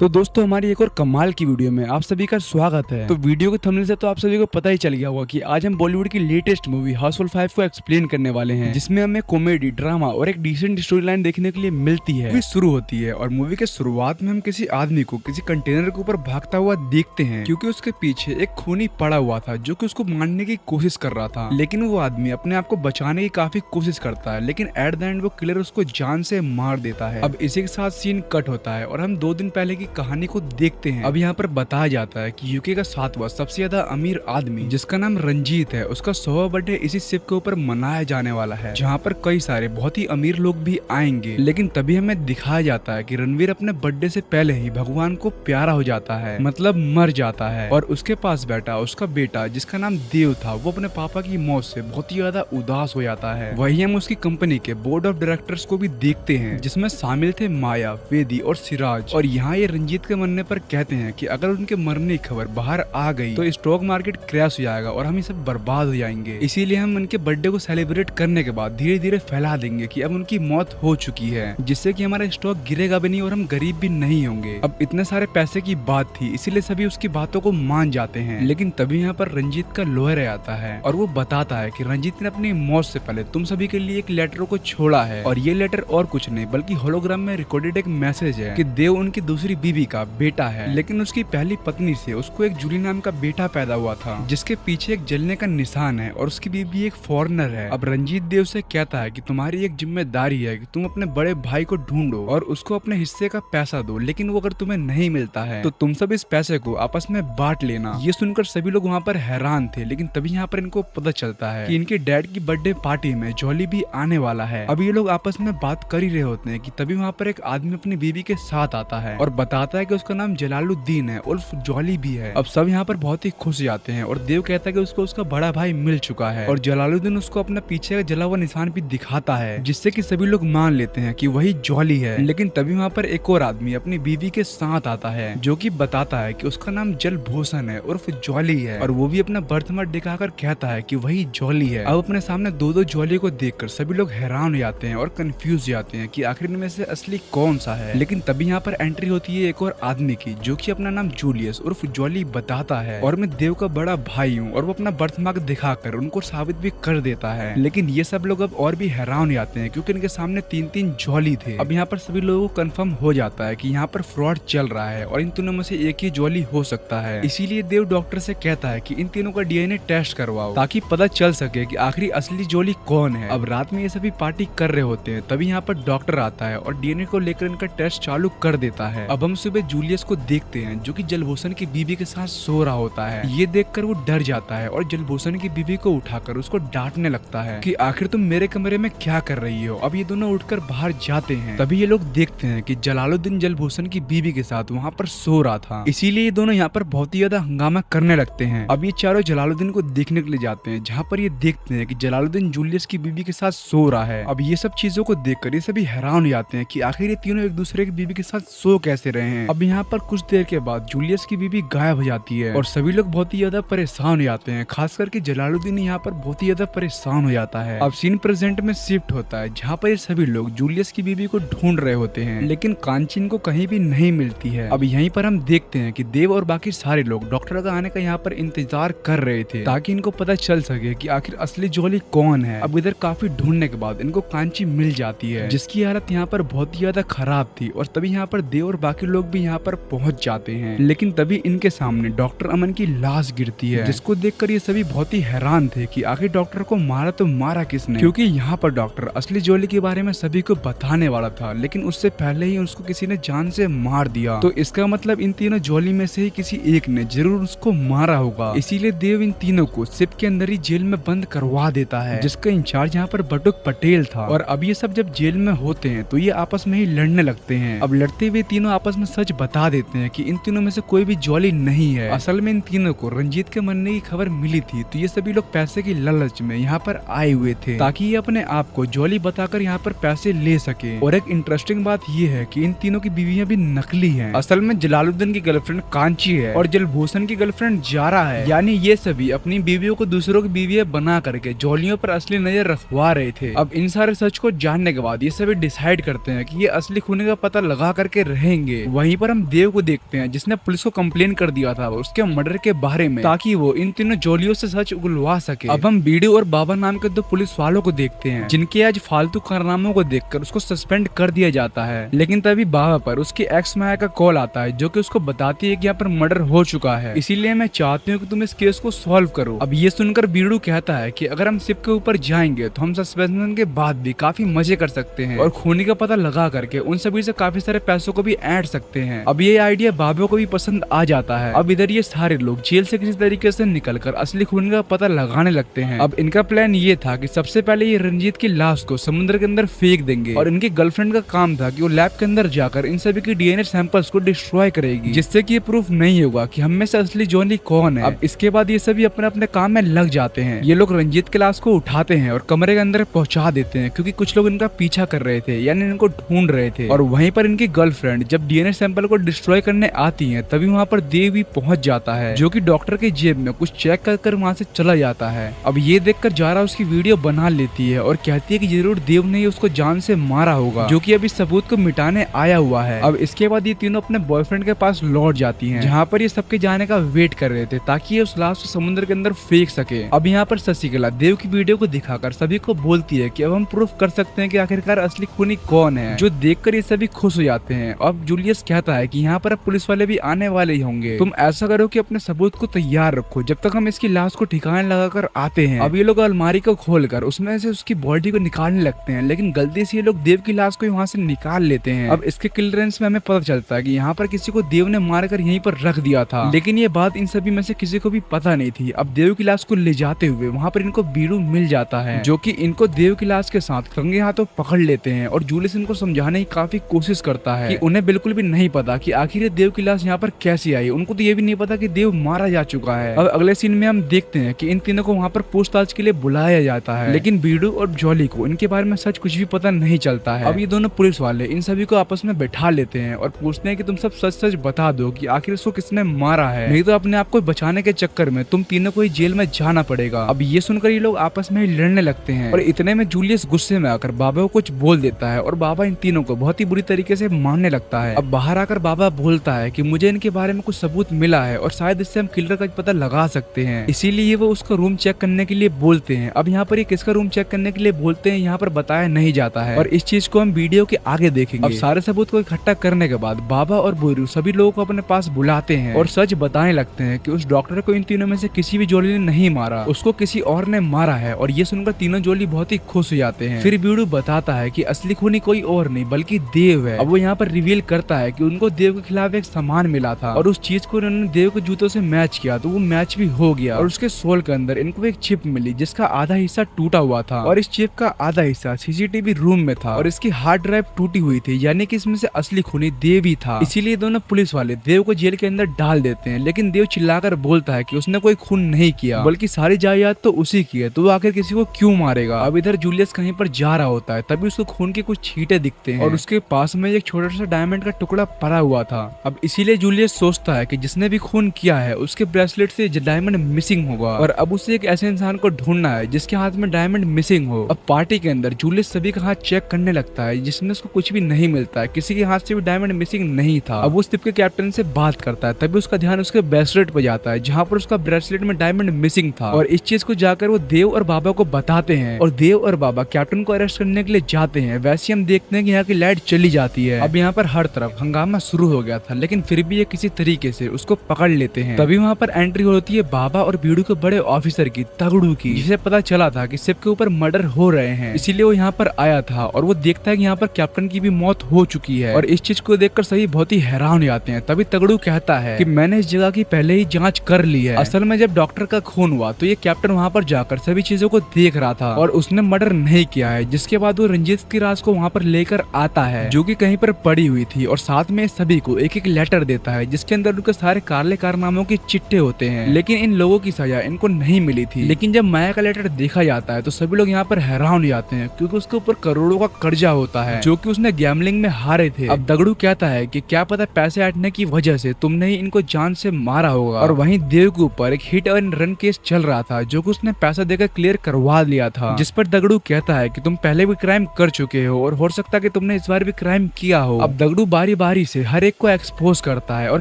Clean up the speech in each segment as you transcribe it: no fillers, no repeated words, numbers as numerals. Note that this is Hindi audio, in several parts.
तो दोस्तों हमारी एक और कमाल की वीडियो में आप सभी का स्वागत है। तो वीडियो के थंबनेल से तो आप सभी को पता ही चल गया होगा कि आज हम बॉलीवुड की लेटेस्ट मूवी हाउसफुल 5 को एक्सप्लेन करने वाले हैं, जिसमें हमें कॉमेडी, ड्रामा और एक डिसेंट स्टोरी लाइन देखने के लिए मिलती है। मूवी शुरू होती है और मूवी के शुरुआत में हम किसी आदमी को किसी कंटेनर के ऊपर भागता हुआ देखते हैं, क्योंकि उसके पीछे एक खूनी पड़ा हुआ था जो कि उसको मारने की कोशिश कर रहा था। लेकिन वो आदमी अपने आप को बचाने की काफी कोशिश करता है, लेकिन एट द एंड वो किलर उसको जान से मार देता है। अब इसी के साथ सीन कट होता है और हम 2 दिन पहले की कहानी को देखते हैं। अब यहाँ पर बताया जाता है कि यूके का 7वां सबसे ज्यादा अमीर आदमी, जिसका नाम रंजीत है, उसका 100वां बर्थडे इसी शिप के ऊपर मनाया जाने वाला है, जहाँ पर कई सारे बहुत ही अमीर लोग भी आएंगे। लेकिन तभी हमें दिखाया जाता है कि रणवीर अपने बर्थडे से पहले ही भगवान को प्यारा हो जाता है, मतलब मर जाता है। और उसके पास बैठा उसका बेटा, जिसका नाम देव था, वो अपने पापा की मौत से बहुत ही ज्यादा उदास हो जाता है। वही हम उसकी कंपनी के बोर्ड ऑफ डायरेक्टर्स को भी देखते हैं, जिसमें शामिल थे माया, वेदी और सिराज। और यहाँ ये रंजीत के मरने पर कहते हैं कि अगर उनके मरने की खबर बाहर आ गई तो स्टॉक मार्केट क्रैश हो जाएगा और हम ये सब बर्बाद हो जाएंगे। इसीलिए हम उनके बर्थडे को सेलिब्रेट करने के बाद धीरे धीरे फैला देंगे कि अब उनकी मौत हो चुकी है, जिससे कि हमारा स्टॉक गिरेगा भी नहीं और हम गरीब भी नहीं होंगे। अब इतने सारे पैसे की बात थी, इसीलिए सभी उसकी बातों को मान जाते हैं। लेकिन तभी यहाँ पर रंजीत का लॉयर आता है और वो बताता है कि रंजीत ने अपनी मौत से पहले तुम सभी के लिए एक लेटर को छोड़ा है, और ये लेटर और कुछ नहीं बल्कि होलोग्राम में रिकॉर्डेड एक मैसेज है कि देव उनकी दूसरी बीवी का बेटा है। लेकिन उसकी पहली पत्नी से उसको एक जूली नाम का बेटा पैदा हुआ था, जिसके पीछे एक जलने का निशान है, और उसकी बीवी एक फॉरेनर है। अब रंजीत देव से कहता है कि तुम्हारी एक जिम्मेदारी है कि तुम अपने बड़े भाई को ढूंढो और उसको अपने हिस्से का पैसा दो, लेकिन वो अगर तुम्हें नहीं मिलता है तो तुम सब इस पैसे को आपस में बांट लेना। ये सुनकर सभी लोग वहाँ पर हैरान थे, लेकिन तभी यहाँ पर इनको पता चलता है कि इनके डैड की बर्थडे पार्टी में जॉली भी आने वाला है। अब ये लोग आपस में बात कर ही रहे होते हैं कि तभी वहाँ पर एक आदमी अपनी बीवी के साथ आता है और बताता है कि उसका नाम जलालुद्दीन है, उर्फ जॉली भी है। अब सब यहाँ पर बहुत ही खुश जाते हैं और देव कहता है कि उसको उसका बड़ा भाई मिल चुका है, और जलालुद्दीन उसको अपना पीछे का जला हुआ निशान भी दिखाता है, जिससे कि सभी लोग मान लेते हैं कि वही जॉली है। लेकिन तभी वहाँ पर एक और आदमी अपनी बीवी के साथ आता है, जो कि बताता है कि उसका नाम जलभूषण है, उर्फ जॉली है, और वो भी अपना बर्थ मार्क दिखाकर कहता है कि वही जॉली है। अब अपने सामने दो जॉली को देखकर सभी लोग हैरान हो जाते हैं और कंफ्यूज हो जाते हैं कि आखिर इनमें से असली कौन सा है। लेकिन तभी यहाँ पर एंट्री होती है एक और आदमी की, जो कि अपना नाम जूलियस उर्फ जॉली बताता है, और मैं देव का बड़ा भाई हूँ, और वो अपना बर्थ मार्क दिखाकर उनको साबित भी कर देता है। लेकिन ये सब लोग अब और भी हैरान हो जाते हैं, क्योंकि इनके सामने 3-3 जॉली थे। अब यहाँ पर सभी लोगों को कंफर्म हो जाता है कि यहाँ पर फ्रॉड चल रहा है और इन तीनों में से एक ही जॉली हो सकता है। इसीलिए देव डॉक्टर से कहता है कि इन तीनों का डीएनए टेस्ट करवाओ, ताकि पता चल सके कि आखिरी असली जॉली कौन है। अब रात में ये सभी पार्टी कर रहे होते हैं, तभी यहाँ पर डॉक्टर आता है और डीएनए को लेकर इनका टेस्ट चालू कर देता है। अब हम सुबह जूलियस को देखते हैं, जो कि जलभूषण की बीवी के साथ सो रहा होता है। ये देखकर वो डर जाता है और जलभूषण की बीवी को उठाकर उसको डांटने लगता है कि आखिर तुम मेरे कमरे में क्या कर रही हो। अब ये दोनों उठकर बाहर जाते हैं, तभी ये लोग देखते हैं कि जलालुद्दीन जलभूषण की बीवी के साथ वहाँ पर सो रहा था। इसीलिए ये दोनों यहाँ पर बहुत ही ज्यादा हंगामा करने लगते हैं। अब ये चारों जलालुद्दीन को देखने के लिए जाते हैं, जहाँ पर ये देखते हैं कि जलालुद्दीन जूलियस की बीवी के साथ सो रहा है। अब ये सब चीजों को देखकर ये सभी हैरान हो जाते हैं कि आखिर ये तीनों एक दूसरे की बीवी के साथ सो कैसे रहे हैं। अब यहाँ पर कुछ देर के बाद जूलियस की बीवी गायब हो जाती है और सभी लोग बहुत ही ज्यादा परेशान हो जाते हैं, खास करके जलालुद्दीन यहाँ पर बहुत ही ज्यादा परेशान हो जाता है। अब सीन प्रेजेंट में शिफ्ट होता है, जहाँ पर ये सभी लोग जूलियस की बीवी को ढूंढ रहे होते हैं, लेकिन कांचन को कहीं भी नहीं मिलती है। अब यहीं पर हम देखते हैं कि देव और बाकी सारे लोग डॉक्टर का आने का यहाँ पर इंतजार कर रहे थे, ताकि इनको पता चल सके कि आखिर असली जॉली कौन है। अब इधर काफी ढूंढने के बाद इनको कांची मिल जाती है, जिसकी हालत यहाँ पर बहुत ही ज्यादा खराब थी, और तभी यहाँ पर देव और बाकी लोग भी यहाँ पर पहुंच जाते हैं। लेकिन तभी इनके सामने डॉक्टर अमन की लाश गिरती है, जिसको देखकर ये सभी बहुत ही हैरान थे कि आखिर डॉक्टर को मारा तो मारा किसने, क्योंकि यहाँ पर डॉक्टर असली जॉली के बारे में सभी को बताने वाला था, लेकिन उससे पहले ही उसको किसी ने जान से मार दिया। तो इसका मतलब इन तीनों जॉली में से ही किसी एक ने जरूर उसको मारा होगा। इसीलिए देव इन तीनों को शिप के अंदर ही जेल में बंद करवा देता है, जिसका इंचार्ज यहाँ पर बटुक पटेल था। और अब ये सब जब जेल में होते हैं तो ये आपस में ही लड़ने लगते हैं। अब लड़ते हुए तीनों आपस में सच बता देते हैं कि इन तीनों में से कोई भी जॉली नहीं है। असल में इन तीनों को रंजीत के मरने की खबर मिली थी, तो ये सभी लोग पैसे की लालच में यहाँ पर आए हुए थे, ताकि ये अपने आप को जॉली बताकर यहाँ पर पैसे ले सके। और एक इंटरेस्टिंग बात ये है कि इन तीनों की बीवियां भी नकली हैं। असल में जलालुद्दीन की गर्लफ्रेंड कांची है और जलभूषण की गर्लफ्रेंड जारा है, यानी ये सभी अपनी बीवियों को दूसरों की बीवियां बना करके जॉलियों पर असली नजर रखवा रहे थे। अब इन सारे सच को जानने के बाद ये सभी डिसाइड करते हैं कि ये असली खूनी का पता लगा करके रहेंगे, वहीं पर हम देव को देखते हैं जिसने पुलिस को कंप्लेन कर दिया था उसके मर्डर के बारे में, ताकि वो इन तीनों जोलियों से सच उगलवा सके। अब हम बीडू और बाबा नाम के दो पुलिस वालों को देखते हैं जिनके आज फालतू कारनामों को देखकर उसको सस्पेंड कर दिया जाता है। लेकिन तभी बाबा पर उसकी एक्स माया का कॉल आता है जो कि उसको बताती है कि यहाँ पर मर्डर हो चुका है, इसीलिए मैं चाहती हूँ कि तुम इस केस को सॉल्व करो। अब ये सुनकर बीडू कहता है कि अगर हम शिप के ऊपर जाएंगे तो हम सस्पेंशन के बाद भी काफी मजे कर सकते हैं और खूनी का पता लगा करके उन सभी से काफी सारे पैसों को भी ऐड सकते हैं। अब ये आइडिया बाबा को भी पसंद आ जाता है। अब इधर ये सारे लोग जेल से किसी तरीके से निकलकर असली खूनी का पता लगाने लगते हैं। अब इनका प्लान ये था कि सबसे पहले ये रंजीत की लाश को समुद्र के अंदर फेंक देंगे और इनकी गर्लफ्रेंड का काम था कि वो लैब के अंदर जाकर इन सभी की डीएनए सैंपल्स को डिस्ट्रॉय करेगी, जिससे कि ये प्रूफ नहीं होगा कि हम में से असली जॉनी कौन है। अब इसके बाद ये सभी अपने अपने काम में लग जाते हैं। ये लोग रंजीत की लाश को उठाते हैं और कमरे के अंदर पहुंचा देते हैं क्योंकि कुछ लोग इनका पीछा कर रहे थे, यानी इनको ढूंढ रहे थे। और वहीं पर इनकी गर्लफ्रेंड जब डीएनए सैंपल को डिस्ट्रॉय करने आती है तभी वहाँ पर देव भी पहुंच जाता है जो कि डॉक्टर के जेब में कुछ चेक कर वहाँ से चला जाता है। अब ये देखकर जारा उसकी वीडियो बना लेती है और कहती है कि जरूर देव ने उसको जान से मारा होगा, जो कि अभी सबूत को मिटाने आया हुआ है। अब इसके बाद ये तीनों अपने बॉयफ्रेंड के पास लौट जाती हैं, जहाँ पर ये सबके जाने का वेट कर रहे थे ताकि ये उस लाश को समुद्र के अंदर फेंक सके। अब यहाँ पर शशिकला देव की वीडियो को दिखाकर सभी को बोलती है कि अब हम प्रूफ कर सकते हैं कि आखिरकार असली खूनी कौन है, जो देखकर ये सभी खुश हो जाते हैं। अब जूलियस कहता है कि यहाँ पर अब पुलिस वाले भी आने वाले ही होंगे, तुम ऐसा करो कि अपने सबूत को तैयार रखो जब तक हम इसकी लाश को ठिकाने लगाकर आते हैं। अब ये लोग अलमारी को खोलकर उसमें से उसकी बॉडी को निकालने लगते हैं, लेकिन गलती से ये लोग देव की लाश को वहाँ से निकाल लेते हैं। अब इसके क्लियरेंस में हमें पता चलता है कि यहाँ पर किसी को देव ने मारकर यहीं पर रख दिया था, लेकिन ये बात इन सभी में से किसी को भी पता नहीं थी। अब देव की लाश को ले जाते हुए वहाँ पर इनको बीडू मिल जाता है जो कि इनको देव की लाश के साथ रंगे हाथों पकड़ लेते हैं और जूलियस इनको समझाने की काफी कोशिश करता है कि उन्हें बिल्कुल भी नहीं पता कि आखिर देव की लाश यहाँ पर कैसी आई। उनको तो ये भी नहीं पता कि देव मारा जा चुका है। अब अगले सीन में हम देखते हैं कि इन तीनों को वहाँ पर पूछताछ के लिए बुलाया जाता है, लेकिन बीडू और जॉली को इनके बारे में सच कुछ भी पता नहीं चलता है। अब ये दोनों पुलिस वाले इन सभी को आपस में बैठा लेते हैं और पूछते हैं कि तुम सब सच सच बता दो कि आखिर इसको किसने मारा है, नहीं तो अपने आप को बचाने के चक्कर में तुम तीनों को ही जेल में जाना पड़ेगा। अब ये सुनकर ये लोग आपस में ही लड़ने लगते हैं और इतने में जूलियस गुस्से में आकर बाबा को कुछ बोल देता है और बाबा इन तीनों को बहुत ही बुरी तरीके से मारने लगता है। अब बाहर आकर बाबा बोलता है कि मुझे इनके बारे में कुछ सबूत मिला है और शायद इससे हम किलर का पता लगा सकते हैं, इसीलिए वो उसका रूम चेक करने के लिए बोलते हैं। अब यहाँ पर ये किसका रूम चेक करने के लिए बोलते हैं यहाँ पर बताया नहीं जाता है और इस चीज को हम वीडियो के आगे देखेंगे। अब सारे सबूत को इकट्ठा करने के बाद बाबा और बोरू सभी लोगों को अपने पास बुलाते हैं और सच बताने लगते हैं कि उस डॉक्टर को इन तीनों में से किसी भी जोली ने नहीं मारा, उसको किसी और ने मारा है। और ये सुनकर तीनों जोली बहुत ही खुश हो जाते हैं। फिर बीडू बताता है कि असली खूनी कोई और नहीं बल्कि देव है। अब वो यहाँ पर रिवील करता है कि उनको देव के खिलाफ एक सामान मिला था और उस चीज को उन्होंने देव के जूतों से मैच किया तो वो मैच भी हो गया और उसके सोल के अंदर इनको एक चिप मिली जिसका आधा हिस्सा टूटा हुआ था और इस चिप का आधा हिस्सा सीसीटीवी रूम में था और इसकी हार्ड ड्राइव टूटी हुई थी, यानी कि इसमें से असली खूनी देव ही था। इसीलिए दोनों पुलिस वाले देव को जेल के अंदर डाल देते हैं, लेकिन देव चिल्लाकर बोलता है कि उसने कोई खून नहीं किया बल्कि सारी जायदाद तो उसी की है, तो वो आखिर किसी को क्यों मारेगा। अब इधर जूलियस कहीं पर जा रहा होता है तभी उसको खून के कुछ छींटे दिखते हैं और उसके पास में एक छोटा सा डायमंड का टुकड़ा पड़ा हुआ था। अब इसीलिए जूलियस सोचता है कि जिसने भी खून किया है उसके ब्रेसलेट से डायमंड मिसिंग होगा और अब उसे एक ऐसे इंसान को ढूंढना है जिसके हाथ में डायमंड मिसिंग हो। अब पार्टी के अंदर जूलियस सभी का हाथ चेक करने लगता है जिसमें उसको कुछ भी नहीं मिलता है, किसी के हाथ से भी डायमंड मिसिंग नहीं था। अब वो शिप के कैप्टन से बात करता है तभी उसका ध्यान उसके ब्रेसलेट पर जाता है जहाँ पर उसका ब्रेसलेट में डायमंड मिसिंग था और इस चीज को जाकर वो देव और बाबा को बताते हैं और देव और बाबा कैप्टन को अरेस्ट करने के लिए जाते हैं। वैसे हम देखते हैं कि यहाँ की लाइट चली जाती है। अब यहाँ पर हर तरफ हंगामा शुरू हो गया था, लेकिन फिर भी ये किसी तरीके से उसको पकड़ लेते हैं। तभी वहाँ पर एंट्री होती है बाबा और बीडू के बड़े ऑफिसर की, तगड़ू की, जिसे पता चला था कि शिप के ऊपर मर्डर हो रहे हैं, इसीलिए वो यहाँ पर आया था और वो देखता है कि यहाँ पर कैप्टन की भी मौत हो चुकी है और इस चीज को देखकर सभी बहुत ही हैरान हो जाते हैं। तभी तगड़ू कहता है कि मैंने इस जगह की पहले ही जांच कर ली है। असल में जब डॉक्टर का खून हुआ तो ये कैप्टन वहाँ पर जाकर सभी चीजों को देख रहा था और उसने मर्डर नहीं किया है। जिसके बाद वो रंजीत की लाश को वहाँ पर लेकर आता है जो कि कहीं पर पड़ी हुई थी और साथ में सभी को एक एक लेटर देता है जिसके अंदर उनके सारे काले कारनामों के चिट्ठे होते हैं, लेकिन इन लोगों की सजा इनको नहीं मिली थी। लेकिन जब माया का लेटर देखा जाता है तो सभी लोग यहाँ पर हैरान हो जाते हैं क्योंकि उसके ऊपर करोड़ों का कर्जा होता है जो कि उसने गैम्बलिंग में हारे थे। अब दगड़ू कहता है कि क्या पता पैसे हटने की वजह से तुमने ही इनको जान से मारा होगा। और वहीं देव के ऊपर एक हिट एंड रन केस चल रहा था जो कि उसने पैसा देकर क्लियर करवा लिया था, जिस पर दगड़ू कहता है कि तुम पहले भी क्राइम कर चुके हो और हो सकता है कि तुमने इस बार भी क्राइम किया हो। अब दगड़ू बारी बारी बारी से हर एक को एक्सपोज करता है और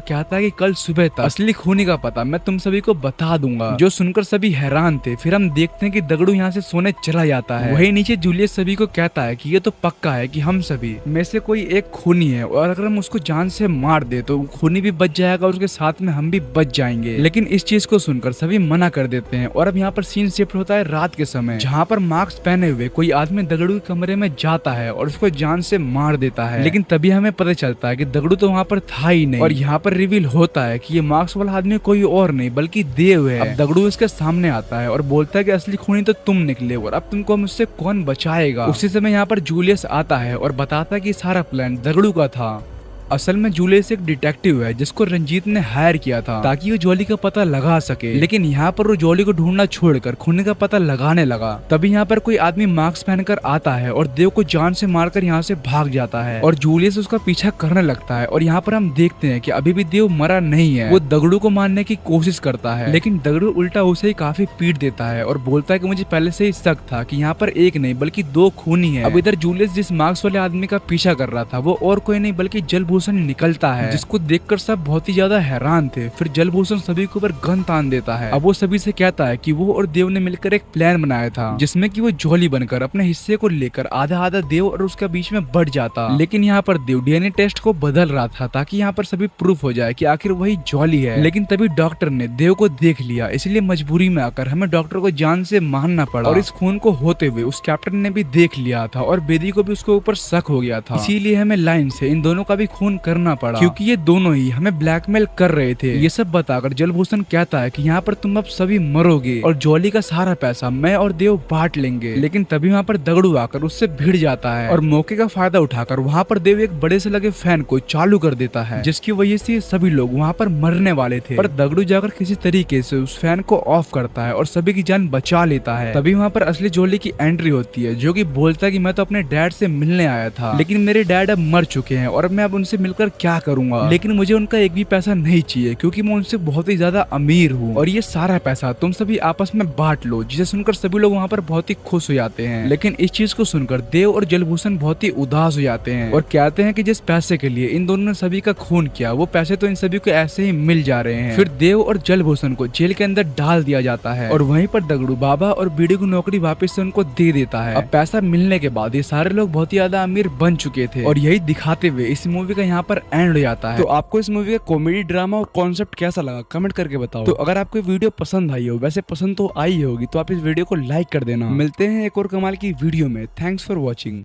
कहता है कि कल सुबह तक असली खूनी का पता मैं तुम सभी को बता दूंगा। जो सुनकर सभी हैरान थे। फिर हम देखते हैं कि दगड़ू यहाँ से सोने चला जाता है। वही नीचे जूलियस सभी को कहता है कि ये तो पक्का है कि हम सभी में से कोई एक खूनी है और अगर हम उसको जान से मार दे तो खूनी भी बच जाएगा और उसके साथ में हम भी बच जाएंगे। लेकिन इस चीज को सुनकर सभी मना कर देते हैं और अब यहाँ पर सीन शिफ्ट होता है रात के समय, जहाँ पर मास्क पहने हुए कोई आदमी दगड़ू के कमरे में जाता है और उसको जान से मार देता है। लेकिन तभी हमें पता चलता है कि दगड़ू तो वहाँ पर था ही नहीं और यहाँ पर रिवील होता है कि ये मास्क वाला आदमी कोई और नहीं बल्कि देव है। अब दगड़ू उसके सामने आता है और बोलता है कि असली खूनी तो तुम निकले और अब तुमको मुझसे कौन बचाएगा। उसी समय यहाँ पर जूलियस आता है और बताता है कि सारा प्लान दगड़ू का था। असल में जूलियस एक डिटेक्टिव है जिसको रंजीत ने हायर किया था ताकि वो जॉली का पता लगा सके। लेकिन यहाँ पर वो जॉली को ढूंढना छोड़कर खूनी का पता लगाने लगा। तभी यहाँ पर कोई आदमी मास्क पहनकर आता है और देव को जान से मारकर यहाँ से भाग जाता है और जूलियस उसका पीछा करने लगता है। और यहाँ पर हम देखते हैं कि अभी भी देव मरा नहीं है। वो दगड़ू को मारने की कोशिश करता है लेकिन दगड़ू उल्टा उसे ही काफी पीट देता है और बोलता है कि मुझे पहले से ही शक था कि यहाँ पर एक नहीं बल्कि दो खूनी है। अब इधर जूलियस जिस मास्क वाले आदमी का पीछा कर रहा था वो और कोई नहीं बल्कि जलभूषण निकलता है, जिसको देखकर सब बहुत ही ज्यादा हैरान थे। फिर जलभूषण सभी के ऊपर गन तान देता है। अब वो सभी से कहता है कि वो और देव ने मिलकर एक प्लान बनाया था जिसमें कि वो जॉली बनकर अपने हिस्से को लेकर आधा आधा देव और उसके बीच में बढ़ जाता। लेकिन यहाँ पर देव डीएनए टेस्ट को बदल रहा था ताकि यहाँ पर सभी प्रूफ हो जाए कि आखिर वही जॉली है। लेकिन तभी डॉक्टर ने देव को देख लिया, इसलिए मजबूरी में आकर हमें डॉक्टर को जान से मारना पड़ा। और इस खून को होते हुए उस कैप्टन ने भी देख लिया था और बेदी को भी उसके ऊपर शक हो गया था, इसीलिए हमें लाइन से इन दोनों का भी खून करना पड़ा क्योंकि ये दोनों ही हमें ब्लैकमेल कर रहे थे। ये सब बताकर जलभूषण कहता है कि यहाँ पर तुम अब सभी मरोगे और जॉली का सारा पैसा मैं और देव बांट लेंगे। लेकिन तभी वहाँ पर दगड़ू आकर उससे भिड़ जाता है और मौके का फायदा उठाकर वहाँ पर देव एक बड़े से लगे फैन को चालू कर देता है जिसकी वजह से सभी लोग वहाँ पर मरने वाले थे। पर दगड़ू जाकर किसी तरीके से उस फैन को ऑफ करता है और सभी की जान बचा लेता है। तभी वहाँ पर असली जॉली की एंट्री होती है जो कि बोलता है कि मैं तो अपने डैड से मिलने आया था लेकिन मेरे डैड अब मर चुके हैं और मैं अब उनसे मिलकर क्या करूंगा। लेकिन मुझे उनका एक भी पैसा नहीं चाहिए क्योंकि मैं उनसे बहुत ही ज्यादा अमीर हूँ और ये सारा पैसा तुम सभी आपस में बांट लो। जिसे सुनकर सभी लोग वहाँ पर बहुत ही खुश हो जाते हैं। लेकिन इस चीज को सुनकर देव और जलभूषण बहुत ही उदास हो जाते हैं और कहते हैं कि जिस पैसे के लिए इन दोनों ने सभी का खून किया वो पैसे तो इन सभी को ऐसे ही मिल जा रहे हैं। फिर देव और जलभूषण को जेल के अंदर डाल दिया जाता है और वहीं पर दगड़ू बाबा और बीडी को नौकरी वापस से उनको दे देता है। अब पैसा मिलने के बाद ये सारे लोग बहुत ही ज्यादा अमीर बन चुके थे और यही दिखाते हुए इस मूवी का यहाँ पर एंड हो जाता है। तो आपको इस मूवी का कॉमेडी ड्रामा और कॉन्सेप्ट कैसा लगा कमेंट करके बताओ। तो अगर आपको वीडियो पसंद आई हो, वैसे पसंद तो आई होगी, तो आप इस वीडियो को लाइक कर देना। मिलते हैं एक और कमाल की वीडियो में। Thanks for watching.